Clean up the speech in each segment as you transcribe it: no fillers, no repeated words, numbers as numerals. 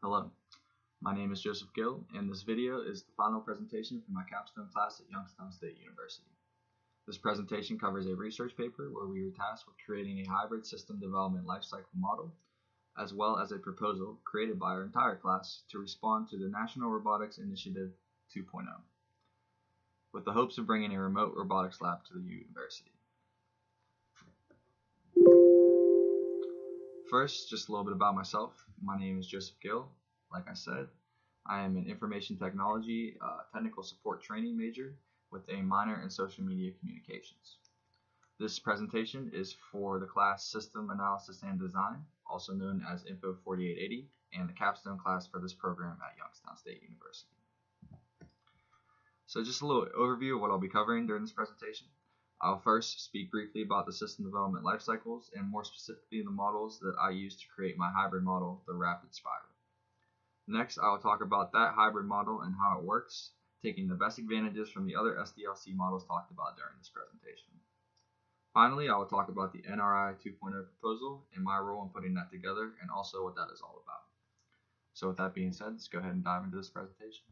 Hello, my name is Joseph Gill, and this video is the final presentation for my Capstone class at Youngstown State University. This presentation covers a research paper where we were tasked with creating a hybrid system development lifecycle model, as well as a proposal created by our entire class to respond to the National Robotics Initiative 2.0, with the hopes of bringing a remote robotics lab to the university. First, just a little bit about myself. My name is Joseph Gill. Like I said, I am an information technology technical support training major with a minor in social media communications. This presentation is for the class System Analysis and Design, also known as Info 4880, and the capstone class for this program at Youngstown State University. So just a little overview of what I'll be covering during this presentation. I'll first speak briefly about the system development life cycles, and more specifically the models that I use to create my hybrid model, the rapid spiral. Next, I will talk about that hybrid model and how it works, taking the best advantages from the other SDLC models talked about during this presentation. Finally, I will talk about the NRI 2.0 proposal and my role in putting that together, and also what that is all about. So with that being said, let's go ahead and dive into this presentation.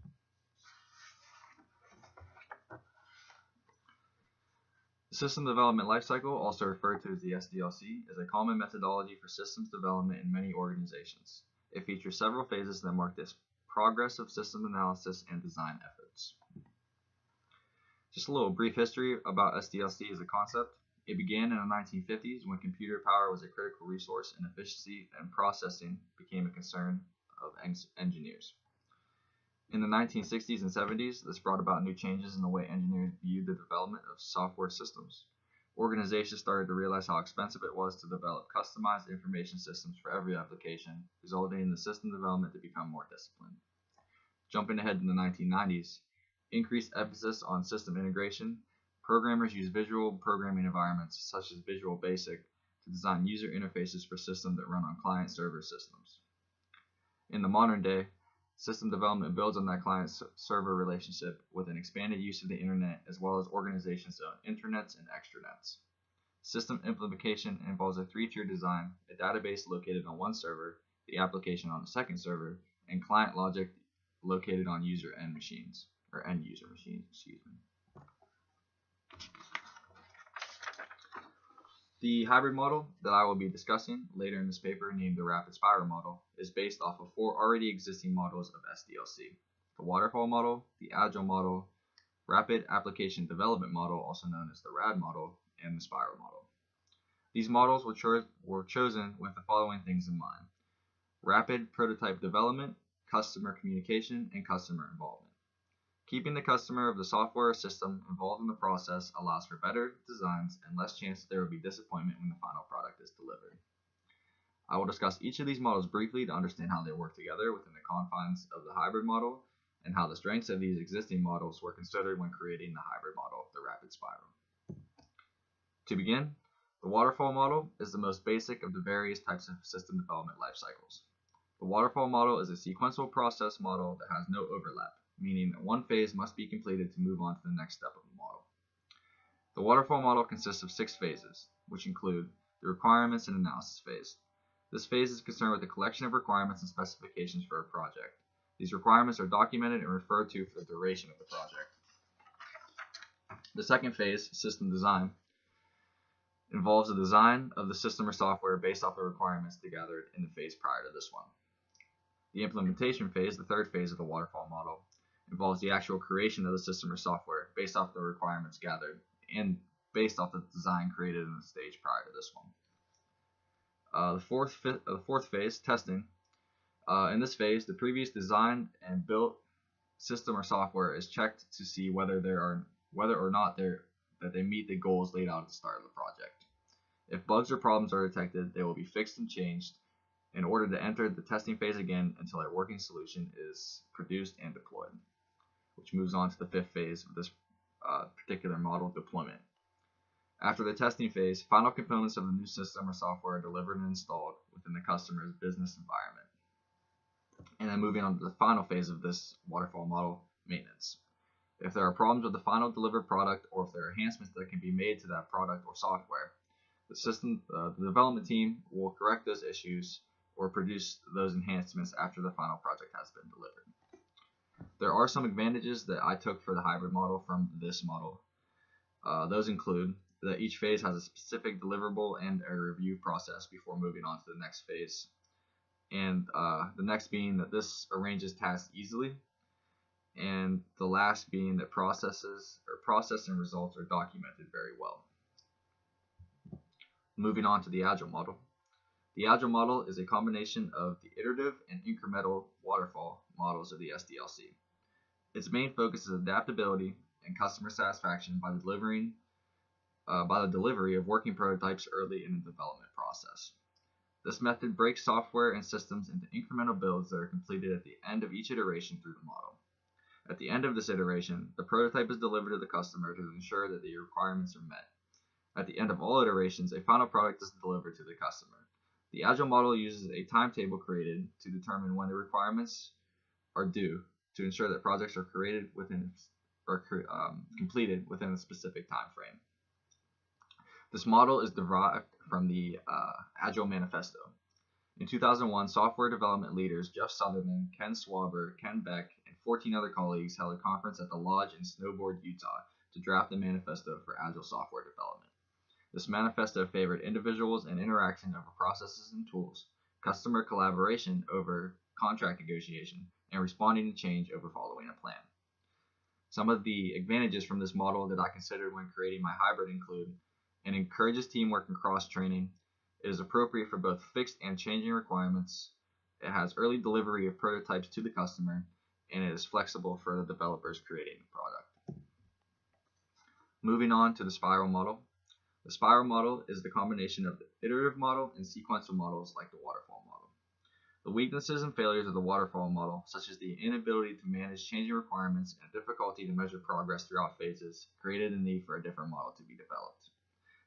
The System Development Lifecycle, also referred to as the SDLC, is a common methodology for systems development in many organizations. It features several phases that mark this progress of system analysis and design efforts. Just a little brief history about SDLC as a concept. It began in the 1950s when computer power was a critical resource and efficiency and processing became a concern of engineers. In the 1960s and 70s, this brought about new changes in the way engineers viewed the development of software systems. Organizations started to realize how expensive it was to develop customized information systems for every application, resulting in the system development to become more disciplined. Jumping ahead in the 1990s, increased emphasis on system integration. Programmers use visual programming environments such as Visual Basic to design user interfaces for systems that run on client-server systems. In the modern day, system development builds on that client-server relationship with an expanded use of the internet, as well as organizations' own intranets and extranets. System implementation involves a three-tier design: a database located on one server, the application on a second server, and client logic located on end user machines. The hybrid model that I will be discussing later in this paper, named the rapid spiral model, is based off of four already existing models of SDLC: the waterfall model, the agile model, rapid application development model, also known as the RAD model, and the spiral model. These models were chosen with the following things in mind: rapid prototype development, customer communication, and customer involvement. Keeping the customer of the software or system involved in the process allows for better designs and less chance that there will be disappointment when the final product is delivered. I will discuss each of these models briefly to understand how they work together within the confines of the hybrid model, and how the strengths of these existing models were considered when creating the hybrid model, the rapid spiral. To begin, the waterfall model is the most basic of the various types of system development life cycles. The waterfall model is a sequential process model that has no overlap, meaning that one phase must be completed to move on to the next step of the model. The waterfall model consists of 6 phases, which include the requirements and analysis phase. This phase is concerned with the collection of requirements and specifications for a project. These requirements are documented and referred to for the duration of the project. The second phase, system design, involves the design of the system or software based off the requirements gathered in the phase prior to this one. The implementation phase, the third phase of the waterfall model, involves the actual creation of the system or software based off the requirements gathered and based off the design created in the stage prior to this one. The fourth phase, testing. In this phase, the previous designed and built system or software is checked to see whether or not that they meet the goals laid out at the start of the project. If bugs or problems are detected, they will be fixed and changed in order to enter the testing phase again until a working solution is produced and deployed, which moves on to the fifth phase of this particular model, deployment. After the testing phase, final components of the new system or software are delivered and installed within the customer's business environment. And then moving on to the final phase of this waterfall model, maintenance. If there are problems with the final delivered product, or if there are enhancements that can be made to that product or software, the development team will correct those issues or produce those enhancements after the final project has been delivered. There are some advantages that I took for the hybrid model from this model. Those include that each phase has a specific deliverable and a review process before moving on to the next phase. And the next being that this arranges tasks easily, and the last being that process and results are documented very well. Moving on to the Agile model. The Agile model is a combination of the iterative and incremental waterfall models of the SDLC. Its main focus is adaptability and customer satisfaction by the delivery of working prototypes early in the development process. This method breaks software and systems into incremental builds that are completed at the end of each iteration through the model. At the end of this iteration, the prototype is delivered to the customer to ensure that the requirements are met. At the end of all iterations, a final product is delivered to the customer. The Agile model uses a timetable created to determine when the requirements are due to ensure that projects are completed within a specific time frame. This model is derived from the Agile Manifesto. In 2001, software development leaders Jeff Sutherland, Ken Swaber, Ken Beck, and 14 other colleagues held a conference at the Lodge in Snowboard, Utah to draft the manifesto for Agile software development. This manifesto favored individuals and interaction over processes and tools, customer collaboration over contract negotiation, and responding to change over following a plan. Some of the advantages from this model that I considered when creating my hybrid include: it encourages teamwork and cross-training, it is appropriate for both fixed and changing requirements, it has early delivery of prototypes to the customer, and it is flexible for the developers creating the product. Moving on to the spiral model. The spiral model is the combination of the iterative model and sequential models like the waterfall model. The weaknesses and failures of the waterfall model, such as the inability to manage changing requirements and difficulty to measure progress throughout phases, created a need for a different model to be developed.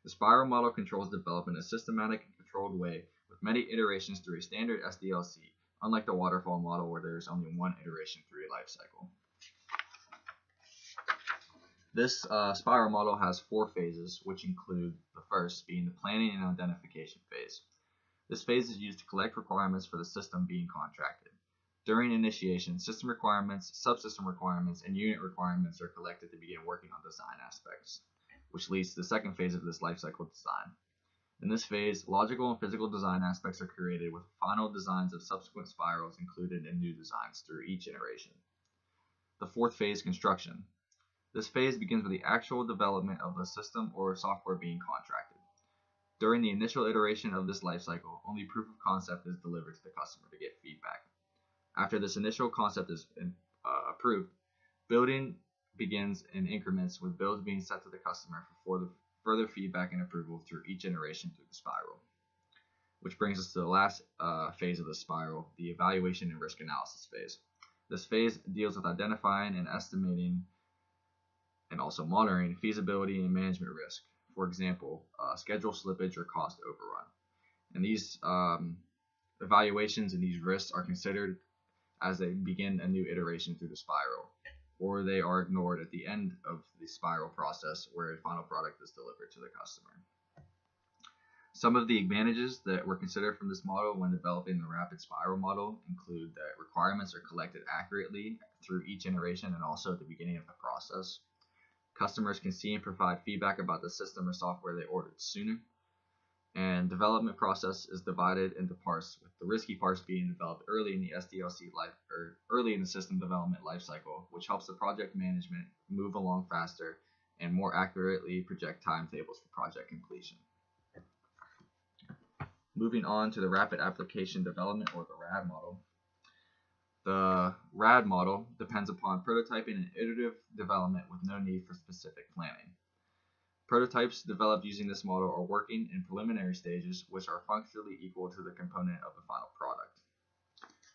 The spiral model controls development in a systematic and controlled way with many iterations through a standard SDLC, unlike the waterfall model where there is only one iteration through a life cycle. This spiral model has 4 phases, which include the first being the planning and identification phase. This phase is used to collect requirements for the system being contracted. During initiation, system requirements, subsystem requirements, and unit requirements are collected to begin working on design aspects, which leads to the second phase of this lifecycle design. In this phase, logical and physical design aspects are created with final designs of subsequent spirals included in new designs through each iteration. The fourth phase, construction. This phase begins with the actual development of the system or software being contracted. During the initial iteration of this lifecycle, only proof of concept is delivered to the customer to get feedback. After this initial concept is approved, building begins in increments with builds being sent to the customer for further feedback and approval through each iteration through the spiral. Which brings us to the last phase of the spiral, the evaluation and risk analysis phase. This phase deals with identifying and estimating and also monitoring feasibility and management risk. For example, schedule slippage or cost overrun. And these evaluations and these risks are considered as they begin a new iteration through the spiral, or they are ignored at the end of the spiral process where a final product is delivered to the customer. Some of the advantages that were considered from this model when developing the rapid spiral model include that requirements are collected accurately through each iteration and also at the beginning of the process. Customers can see and provide feedback about the system or software they ordered sooner. And development process is divided into parts, with the risky parts being developed early in the SDLC early in the system development lifecycle, which helps the project management move along faster and more accurately project timetables for project completion. Moving on to the rapid application development, or the RAD model. The RAD model depends upon prototyping and iterative development with no need for specific planning. Prototypes developed using this model are working in preliminary stages, which are functionally equal to the component of the final product.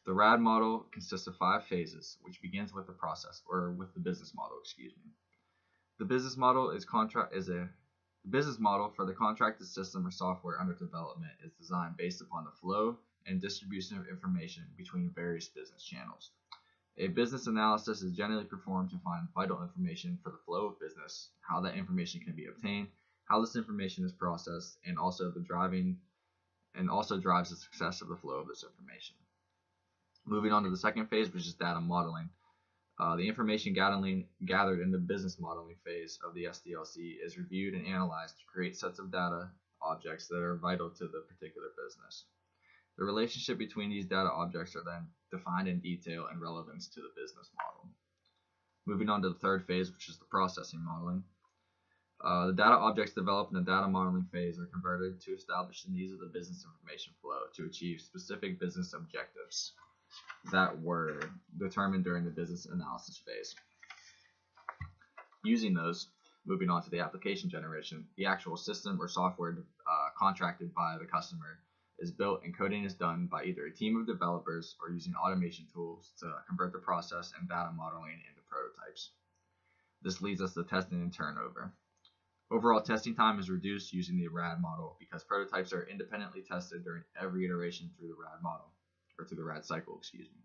The RAD model consists of 5 phases, which begins with the business model, The business model the business model for the contracted system or software under development is designed based upon the flow and distribution of information between various business channels. A business analysis is generally performed to find vital information for the flow of business, how that information can be obtained, how this information is processed, and also the driving and also drives the success of the flow of this information. Moving on to the second phase, which is data modeling. The information gathered in the business modeling phase of the SDLC is reviewed and analyzed to create sets of data objects that are vital to the particular business. The relationship between these data objects are then defined in detail and relevance to the business model. Moving on to the third phase, which is the processing modeling. The data objects developed in the data modeling phase are converted to establish the needs of the business information flow to achieve specific business objectives that were determined during the business analysis phase. Using those, moving on to the application generation, the actual system or software contracted by the customer is built and coding is done by either a team of developers or using automation tools to convert the process and data modeling into prototypes. This leads us to testing and turnover. Overall testing time is reduced using the RAD model because prototypes are independently tested during every iteration through the RAD model, or through the RAD cycle, excuse me.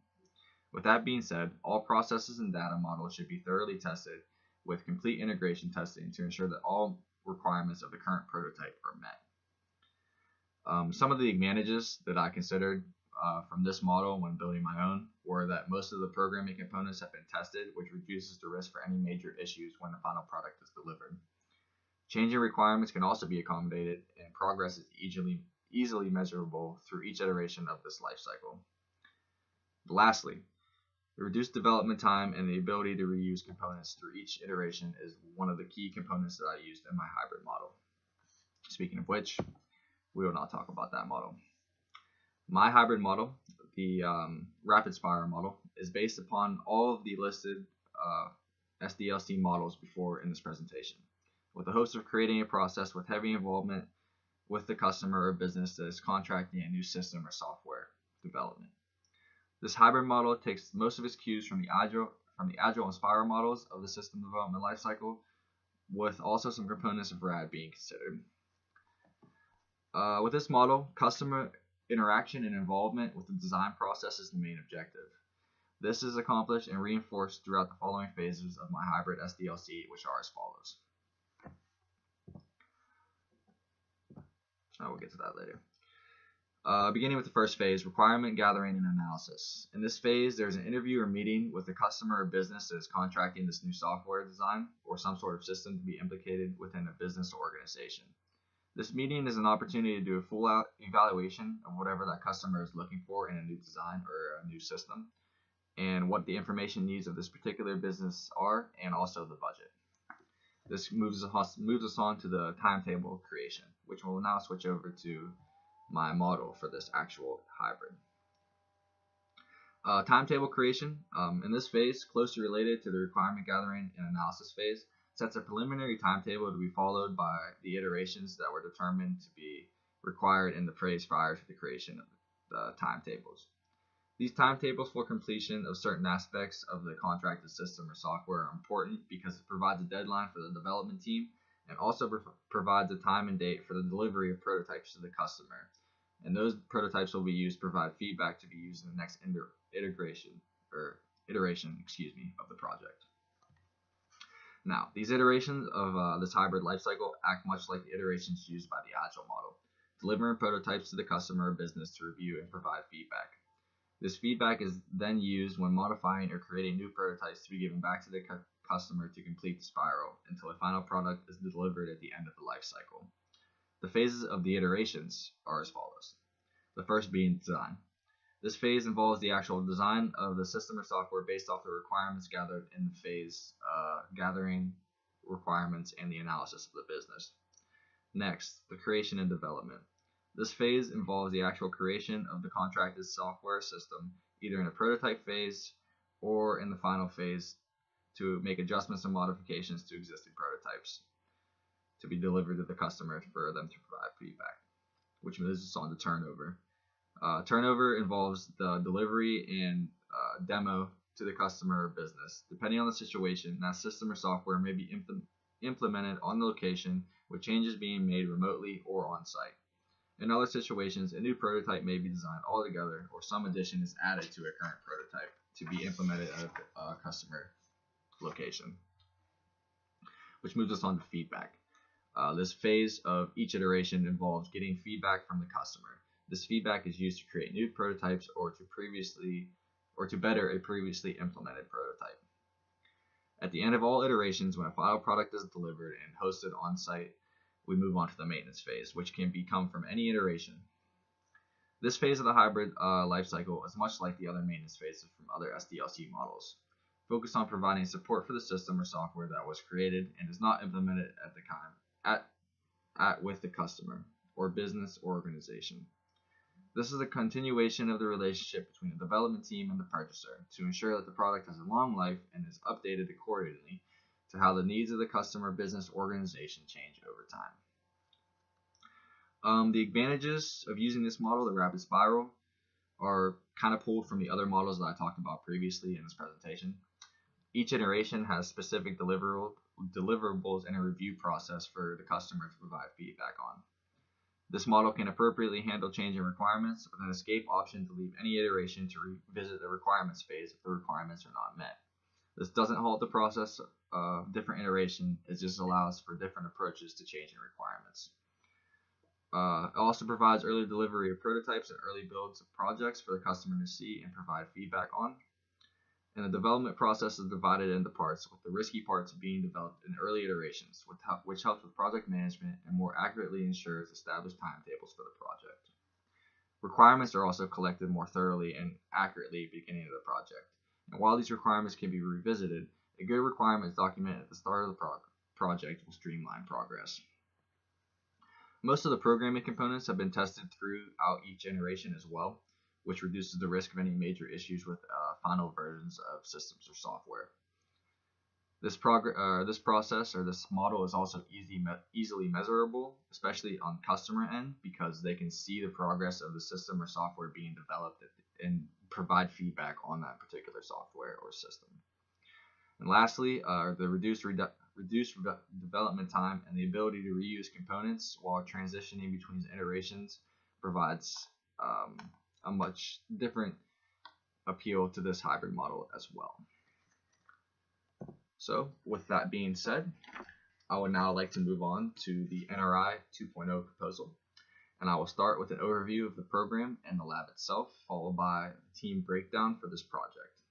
With that being said, all processes and data models should be thoroughly tested with complete integration testing to ensure that all requirements of the current prototype are met. Some of the advantages that I considered from this model when building my own were that most of the programming components have been tested, which reduces the risk for any major issues when the final product is delivered. Changing requirements can also be accommodated, and progress is easily measurable through each iteration of this life cycle. Lastly, the reduced development time and the ability to reuse components through each iteration is one of the key components that I used in my hybrid model. Speaking of which, we will not talk about that model. My hybrid model, the rapid spiral model, is based upon all of the listed SDLC models before in this presentation, with the hopes of creating a process with heavy involvement with the customer or business that is contracting a new system or software development. This hybrid model takes most of its cues from the agile and spiral models of the system development lifecycle, with also some components of RAD being considered. With this model, customer interaction and involvement with the design process is the main objective. This is accomplished and reinforced throughout the following phases of my hybrid SDLC, which are as follows. I will get to that later. Beginning with the first phase, requirement gathering and analysis. In this phase, there's an interview or meeting with the customer or business that is contracting this new software design or some sort of system to be implicated within a business or organization. This meeting is an opportunity to do a full evaluation of whatever that customer is looking for in a new design or a new system, and what the information needs of this particular business are, and also the budget. This moves us on to the timetable creation, which will now switch over to my model for this actual hybrid. Timetable creation, in this phase, closely related to the requirement gathering and analysis phase, sets a preliminary timetable to be followed by the iterations that were determined to be required in the phase prior to the creation of the timetables. These timetables for completion of certain aspects of the contracted system or software are important because it provides a deadline for the development team and also provides a time and date for the delivery of prototypes to the customer. And those prototypes will be used to provide feedback to be used in the next iteration of the project. Now, these iterations of this hybrid lifecycle act much like the iterations used by the Agile model, delivering prototypes to the customer or business to review and provide feedback. This feedback is then used when modifying or creating new prototypes to be given back to the customer to complete the spiral until a final product is delivered at the end of the life cycle. The phases of the iterations are as follows. The first being design. This phase involves the actual design of the system or software based off the requirements gathered in the phase gathering requirements and the analysis of the business. Next, the creation and development. This phase involves the actual creation of the contracted software system, either in a prototype phase or in the final phase to make adjustments and modifications to existing prototypes to be delivered to the customer for them to provide feedback, which moves us on to turnover. Turnover involves the delivery and demo to the customer or business. Depending on the situation, that system or software may be implemented on the location, with changes being made remotely or on site. In other situations, a new prototype may be designed altogether, or some addition is added to a current prototype to be implemented at a customer location, which moves us on to feedback. This phase of each iteration involves getting feedback from the customer. This feedback is used to create new prototypes or to better a previously implemented prototype. At the end of all iterations, when a final product is delivered and hosted on site, we move on to the maintenance phase, which can become from any iteration. This phase of the hybrid lifecycle is much like the other maintenance phases from other SDLC models, focused on providing support for the system or software that was created and is not implemented at the time with the customer or business or organization. This is a continuation of the relationship between the development team and the purchaser to ensure that the product has a long life and is updated accordingly to how the needs of the customer, business, organization change over time. The advantages of using this model, the rapid spiral, are kind of pulled from the other models that I talked about previously in this presentation. Each iteration has specific deliverables and a review process for the customer to provide feedback on. This model can appropriately handle changing requirements with an escape option to leave any iteration to revisit the requirements phase if the requirements are not met. This doesn't halt the process of different iteration, it just allows for different approaches to changing requirements. It also provides early delivery of prototypes and early builds of projects for the customer to see and provide feedback on. And the development process is divided into parts, with the risky parts being developed in early iterations, which helps with project management and more accurately ensures established timetables for the project. Requirements are also collected more thoroughly and accurately at the beginning of the project. And while these requirements can be revisited, a good requirements document at the start of the project will streamline progress. Most of the programming components have been tested throughout each generation as well, which reduces the risk of any major issues with final versions of systems or software. This process or this model is also easily measurable, especially on customer end, because they can see the progress of the system or software being developed and provide feedback on that particular software or system. And lastly, the reduced development time and the ability to reuse components while transitioning between iterations provides a much different appeal to this hybrid model as well. So with that being said, I would now like to move on to the NRI 2.0 proposal, and I will start with an overview of the program and the lab itself, followed by a team breakdown for this project,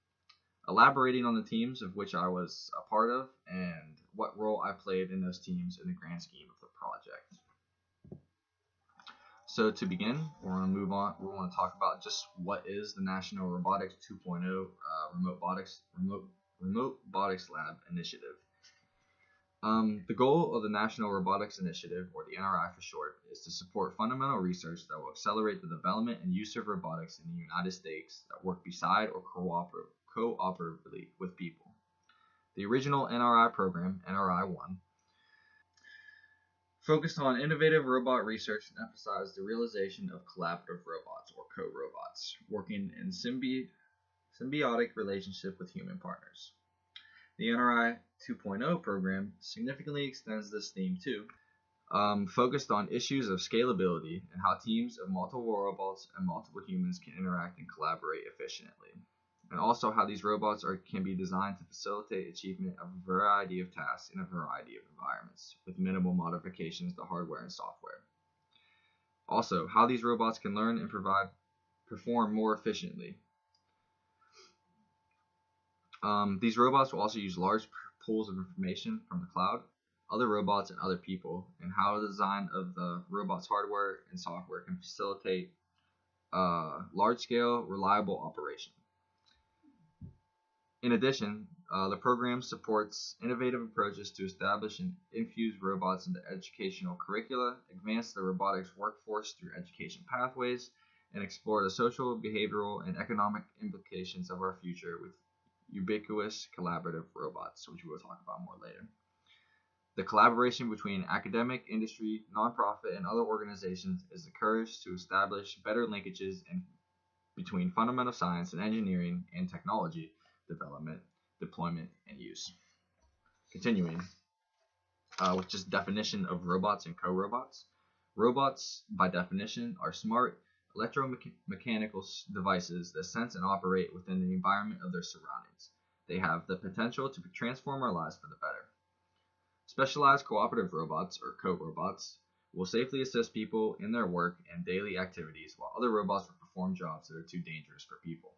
elaborating on the teams of which I was a part of and what role I played in those teams in the grand scheme of the project. So to begin, we're going to move on. We want to talk about just what is the National Robotics 2.0 Remote Robotics Lab Initiative. The goal of the National Robotics Initiative, or the NRI for short, is to support fundamental research that will accelerate the development and use of robotics in the United States that work beside or cooperatively with people. The original NRI program, NRI 1, focused on innovative robot research and emphasized the realization of collaborative robots, or co-robots, working in symbiotic relationship with human partners. The NRI 2.0 program significantly extends this theme too, focused on issues of scalability and how teams of multiple robots and multiple humans can interact and collaborate efficiently, and also how these robots can be designed to facilitate achievement of a variety of tasks in a variety of environments with minimal modifications to hardware and software. Also, how these robots can learn and perform more efficiently. These robots will also use large pools of information from the cloud, other robots, and other people, and how the design of the robot's hardware and software can facilitate large-scale, reliable operation. In addition, the program supports innovative approaches to establish and infuse robots into educational curricula, advance the robotics workforce through education pathways, and explore the social, behavioral, and economic implications of our future with ubiquitous collaborative robots, which we will talk about more later. The collaboration between academic, industry, nonprofit, and other organizations is encouraged to establish better linkages between fundamental science and engineering and technology development, deployment, and use. Continuing with just definition of robots and co-robots. Robots, by definition, are smart electromechanical devices that sense and operate within the environment of their surroundings. They have the potential to transform our lives for the better. Specialized cooperative robots, or co-robots, will safely assist people in their work and daily activities, while other robots will perform jobs that are too dangerous for people.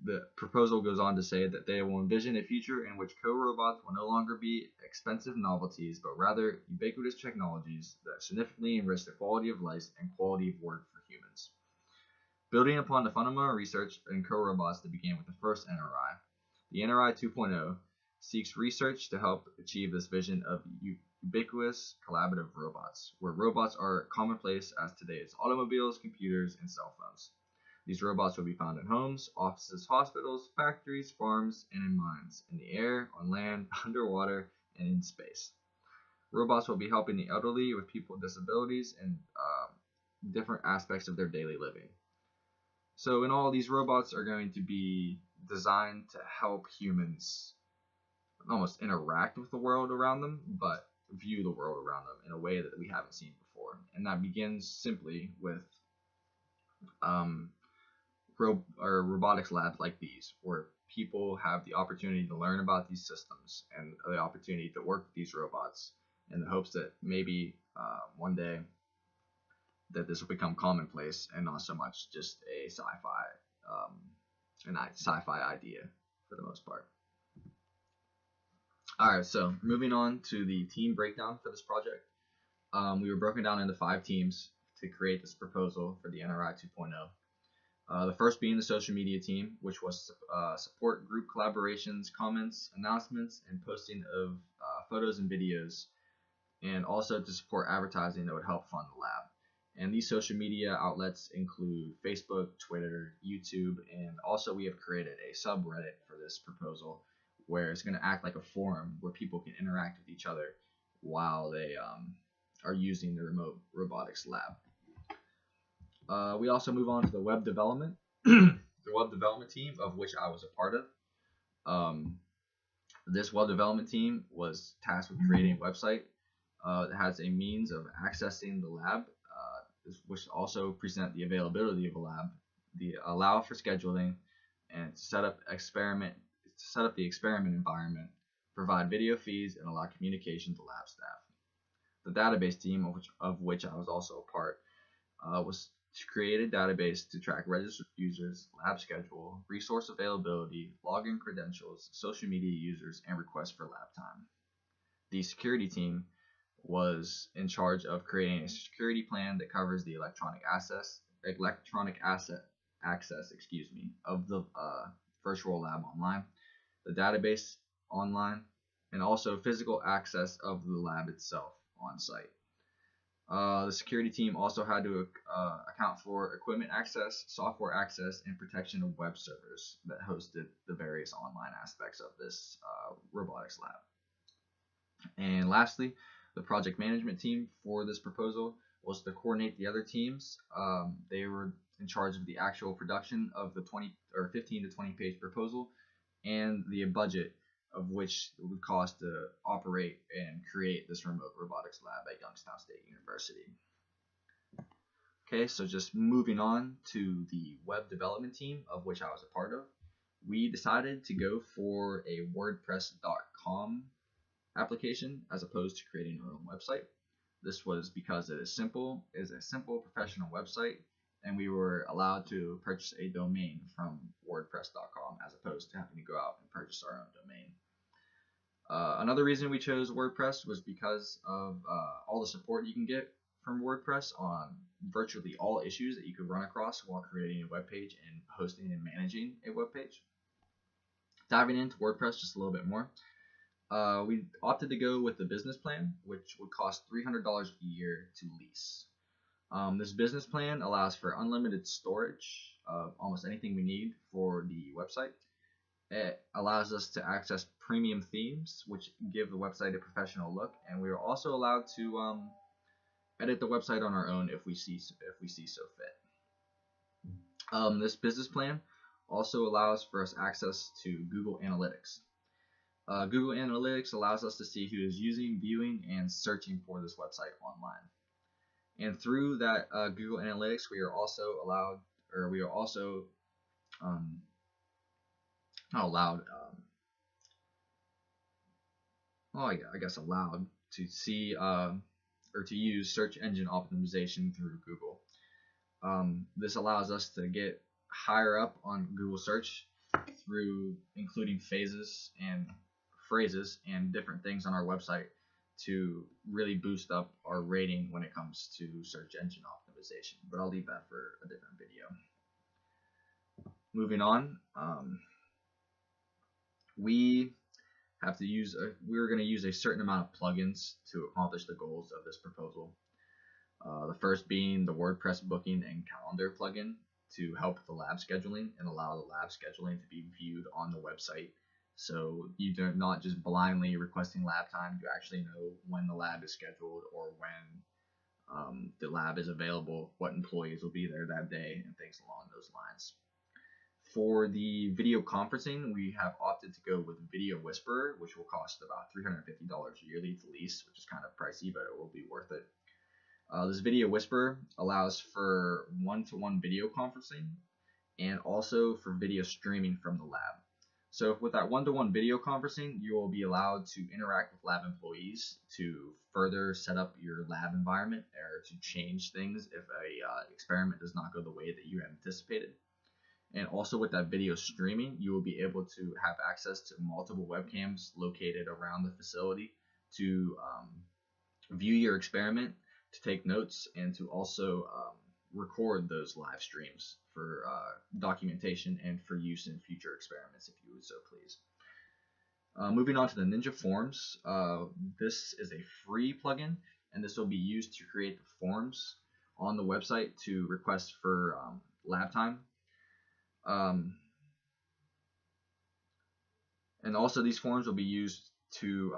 The proposal goes on to say that they will envision a future in which co-robots will no longer be expensive novelties, but rather ubiquitous technologies that significantly enrich the quality of life and quality of work for humans. Building upon the fundamental research in co-robots that began with the first NRI, the NRI 2.0 seeks research to help achieve this vision of ubiquitous collaborative robots, where robots are commonplace as today's automobiles, computers, and cell phones. These robots will be found in homes, offices, hospitals, factories, farms, and in mines, in the air, on land, underwater, and in space. Robots will be helping the elderly with people with disabilities and different aspects of their daily living. So in all, these robots are going to be designed to help humans almost interact with the world around them, but view the world around them in a way that we haven't seen before. And that begins simply with robotics labs like these, where people have the opportunity to learn about these systems and the opportunity to work with these robots in the hopes that maybe one day that this will become commonplace and not so much just a sci-fi idea for the most part. Alright, so moving on to the team breakdown for this project. We were broken down into 5 teams to create this proposal for the NRI 2.0. The first being the social media team, which was support group collaborations, comments, announcements, and posting of photos and videos, and also to support advertising that would help fund the lab. And these social media outlets include Facebook, Twitter, YouTube, and also we have created a subreddit for this proposal where it's going to act like a forum where people can interact with each other while they are using the remote robotics lab. We also move on to the web development, the web development team, of which I was a part of. This web development team was tasked with creating a website that has a means of accessing the lab, which also present the availability of a lab, allow for scheduling, and set up the experiment environment, provide video feeds, and allow communication to lab staff. The database team, of which I was also a part, was to create a database to track registered users, lab schedule, resource availability, login credentials, social media users, and requests for lab time. The security team was in charge of creating a security plan that covers the electronic access of the virtual lab online, the database online, and also physical access of the lab itself on site. The security team also had to account for equipment access, software access, and protection of web servers that hosted the various online aspects of this robotics lab. And lastly, the project management team for this proposal was to coordinate the other teams. They were in charge of the actual production of the 15 to 20 page proposal and the budget of which it would cost to operate and create this remote robotics lab at Youngstown State University. Okay, so just moving on to the web development team, of which I was a part of, we decided to go for a WordPress.com application as opposed to creating our own website. This was because it is a simple professional website, and we were allowed to purchase a domain from WordPress.com as opposed to having to go out and purchase our own domain. Another reason we chose WordPress was because of all the support you can get from WordPress on virtually all issues that you could run across while creating a web page and hosting and managing a web page. Diving into WordPress just a little bit more, we opted to go with the business plan, which would cost $300 a year to lease. This business plan allows for unlimited storage of almost anything we need for the website. It allows us to access premium themes, which give the website a professional look, and we are also allowed to edit the website on our own if we see so fit. This business plan also allows for us access to Google Analytics. Google Analytics allows us to see who is using, viewing, and searching for this website online. And through that Google Analytics, we are also allowed to see or to use search engine optimization through Google. This allows us to get higher up on Google search through including phases and phrases and different things on our website to really boost up our rating when it comes to search engine optimization. But I'll leave that for a different video. Moving on, we're going to use a certain amount of plugins to accomplish the goals of this proposal. The first being the WordPress booking and calendar plugin to help with the lab scheduling and allow the lab scheduling to be viewed on the website. So you're not just blindly requesting lab time, you actually know when the lab is scheduled or when the lab is available, what employees will be there that day, and things along those lines. For the video conferencing, we have opted to go with Video Whisperer, which will cost about $350 yearly to lease, which is kind of pricey, but it will be worth it. This Video Whisperer allows for one-to-one video conferencing and also for video streaming from the lab. So with that one-to-one video conferencing, you will be allowed to interact with lab employees to further set up your lab environment or to change things if a experiment does not go the way that you had anticipated. And also with that video streaming, you will be able to have access to multiple webcams located around the facility to view your experiment, to take notes, and to also record those live streams for documentation and for use in future experiments if you would so please. Moving on to the Ninja Forms, this is a free plugin, and this will be used to create the forms on the website to request for lab time. And also these forms will be used to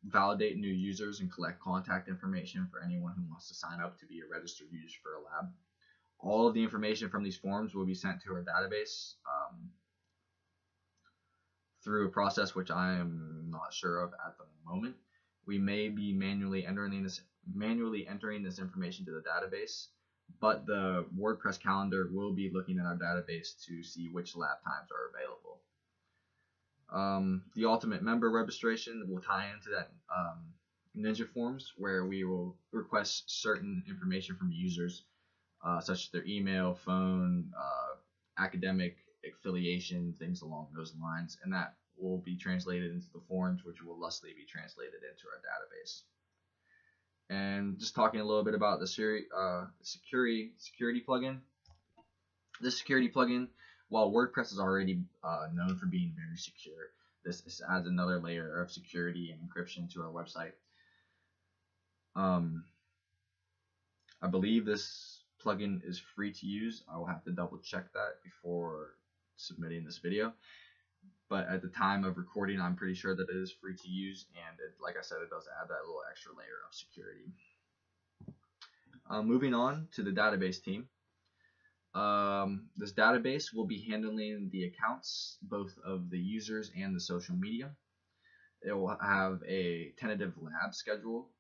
validate new users and collect contact information for anyone who wants to sign up to be a registered user for a lab. All of the information from these forms will be sent to our database through a process which I am not sure of at the moment. We may be manually entering this information to the database, but the WordPress calendar will be looking at our database to see which lab times are available. The ultimate member registration will tie into that Ninja Forms, where we will request certain information from users, such as their email, phone, academic affiliation, things along those lines, and that will be translated into the forms, which will thusly be translated into our database. And just talking a little bit about the security plugin. This security plugin, while WordPress is already known for being very secure, this adds another layer of security and encryption to our website. I believe this plugin is free to use. I will have to double check that before submitting this video. But at the time of recording, I'm pretty sure that it is free to use, and like I said, it does add that little extra layer of security. Moving on to the database team. This database will be handling the accounts, both of the users and the social media. It will have a tentative lab schedule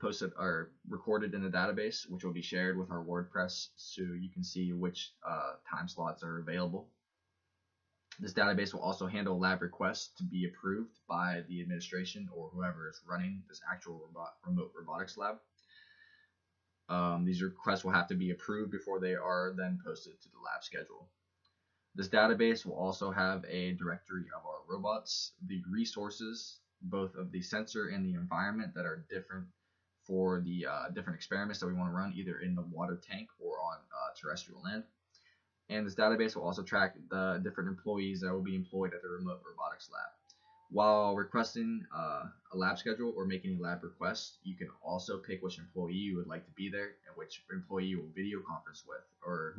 posted or recorded in the database, which will be shared with our WordPress so you can see which time slots are available. This database will also handle lab requests to be approved by the administration or whoever is running this actual remote robotics lab. These requests will have to be approved before they are then posted to the lab schedule. This database will also have a directory of our robots, the resources, both of the sensor and the environment that are different for the different experiments that we want to run, either in the water tank or on terrestrial land. And this database will also track the different employees that will be employed at the remote robotics lab. While requesting a lab schedule or making a lab request, you can also pick which employee you would like to be there and which employee you will video conference with, or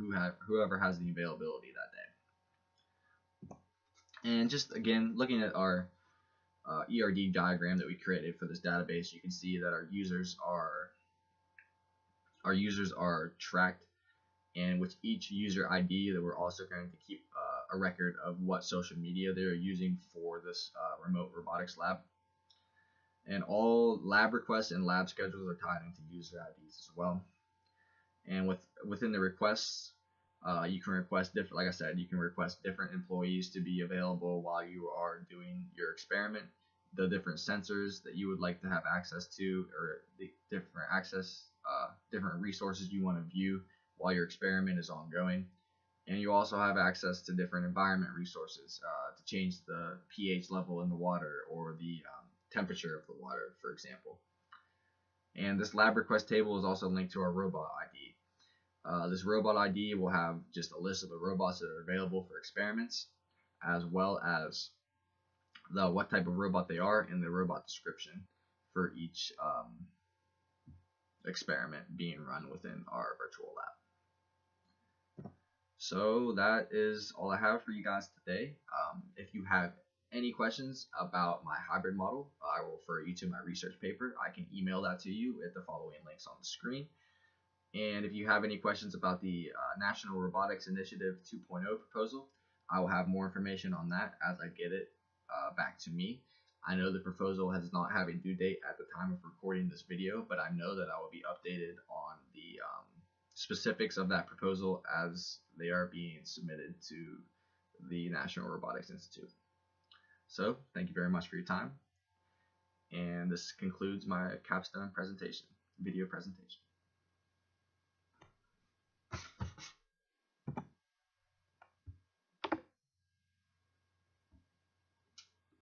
whoever has the availability that day. And just again, looking at our ERD diagram that we created for this database, you can see that our users are tracked, and with each user ID that we're also going to keep a record of what social media they're using for this remote robotics lab. And all lab requests and lab schedules are tied into user IDs as well. And within the requests, you can request like I said, you can request different employees to be available while you are doing your experiment. the different sensors that you would like to have access to, or the different resources you want to view while your experiment is ongoing. And you also have access to different environment resources to change the pH level in the water or the temperature of the water, for example. And this lab request table is also linked to our robot ID. This robot ID will have just a list of the robots that are available for experiments, as well as what type of robot they are and the robot description for each experiment being run within our virtual lab. So that is all I have for you guys today. If you have any questions about my hybrid model, I will refer you to my research paper. I can email that to you at the following links on the screen. And if you have any questions about the National Robotics Initiative 2.0 proposal, I will have more information on that as I get it back to me. I know the proposal does not have a due date at the time of recording this video, but I know that I will be updated on the specifics of that proposal as they are being submitted to the National Robotics Institute. So, thank you very much for your time, and this concludes my capstone presentation, video presentation.